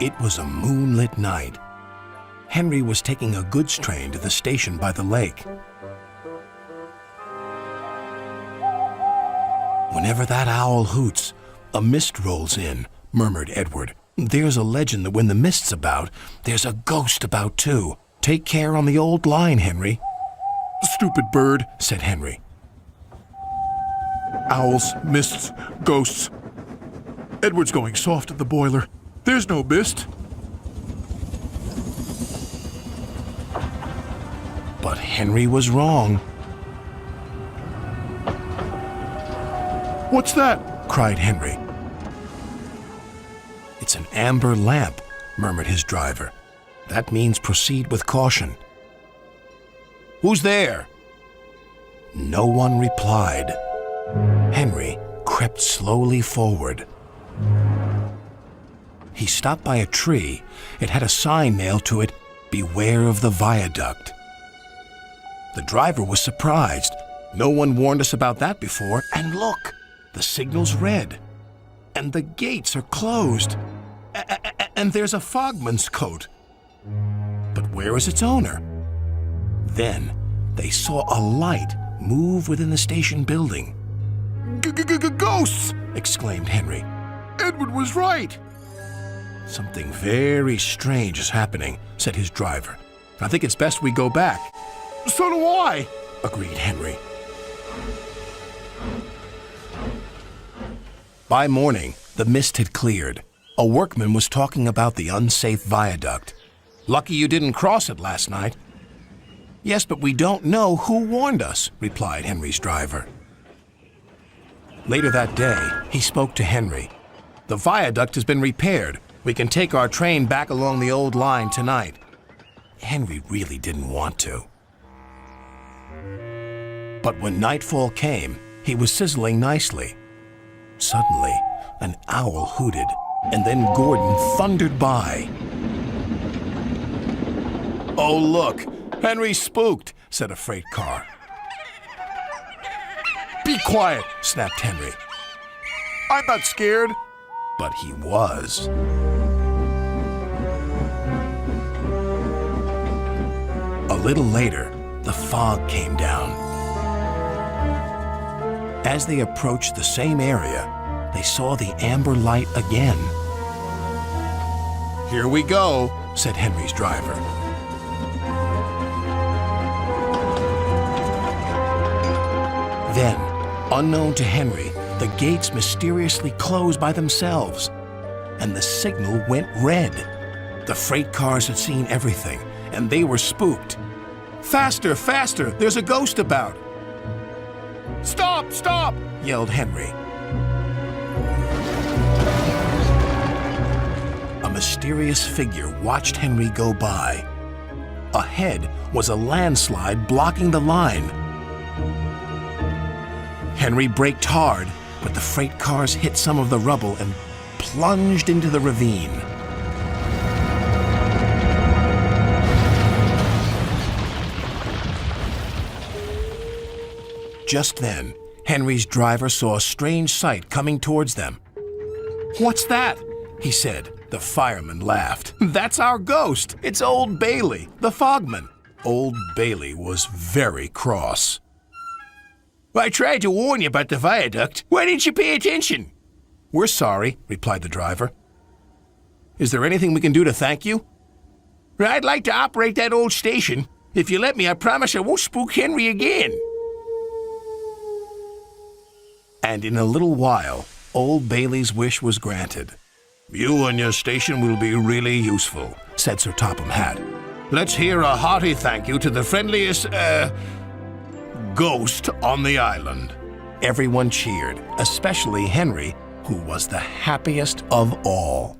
It was a moonlit night. Henry was taking a goods train to the station by the lake. "Whenever that owl hoots, a mist rolls in," murmured Edward. "There's a legend that when the mist's about, there's a ghost about too. Take care on the old line, Henry." "Stupid bird," said Henry. "Owls, mists, ghosts. Edward's going soft at the boiler. There's no mist." But Henry was wrong. "What's that?" cried Henry. "It's an amber lamp," murmured his driver. "That means proceed with caution." "Who's there?" No one replied. Henry crept slowly forward. He stopped by a tree. It had a sign nailed to it, "Beware of the viaduct." The driver was surprised. No one warned us about that before. And look, the signal's red. And the gates are closed. And there's a fogman's coat. But where is its owner? Then they saw a light move within the station building. "Ghosts!" exclaimed Henry. "Edward was right." "Something very strange is happening," said his driver. "I think it's best we go back." "So do I," agreed Henry. By morning, the mist had cleared. A workman was talking about the unsafe viaduct. "Lucky you didn't cross it last night." "Yes, but we don't know who warned us," replied Henry's driver. Later that day, he spoke to Henry. "The viaduct has been repaired. We can take our train back along the old line tonight." Henry really didn't want to. But when nightfall came, he was sizzling nicely. Suddenly, an owl hooted, and then Gordon thundered by. "Oh, look! Henry's spooked," said a freight car. "Be quiet," snapped Henry. "I'm not scared." But he was. A little later, the fog came down. As they approached the same area, they saw the amber light again. "Here we go," said Henry's driver. Then, unknown to Henry, the gates mysteriously closed by themselves, and the signal went red. The freight cars had seen everything, and they were spooked. "Faster, faster! There's a ghost about!" "Stop, stop!" yelled Henry. A mysterious figure watched Henry go by. Ahead was a landslide blocking the line. Henry braked hard, but the freight cars hit some of the rubble and plunged into the ravine. Just then, Henry's driver saw a strange sight coming towards them. "What's that?" he said. The fireman laughed. "That's our ghost. It's Old Bailey, the fogman." Old Bailey was very cross. "I tried to warn you about the viaduct. Why didn't you pay attention?" "We're sorry," replied the driver. "Is there anything we can do to thank you?" "I'd like to operate that old station. If you let me, I promise I won't spook Henry again." And in a little while, Old Bailey's wish was granted. "You and your station will be really useful," said Sir Topham Hatt. "Let's hear a hearty thank you to the friendliest, ghost on the island." Everyone cheered, especially Henry, who was the happiest of all.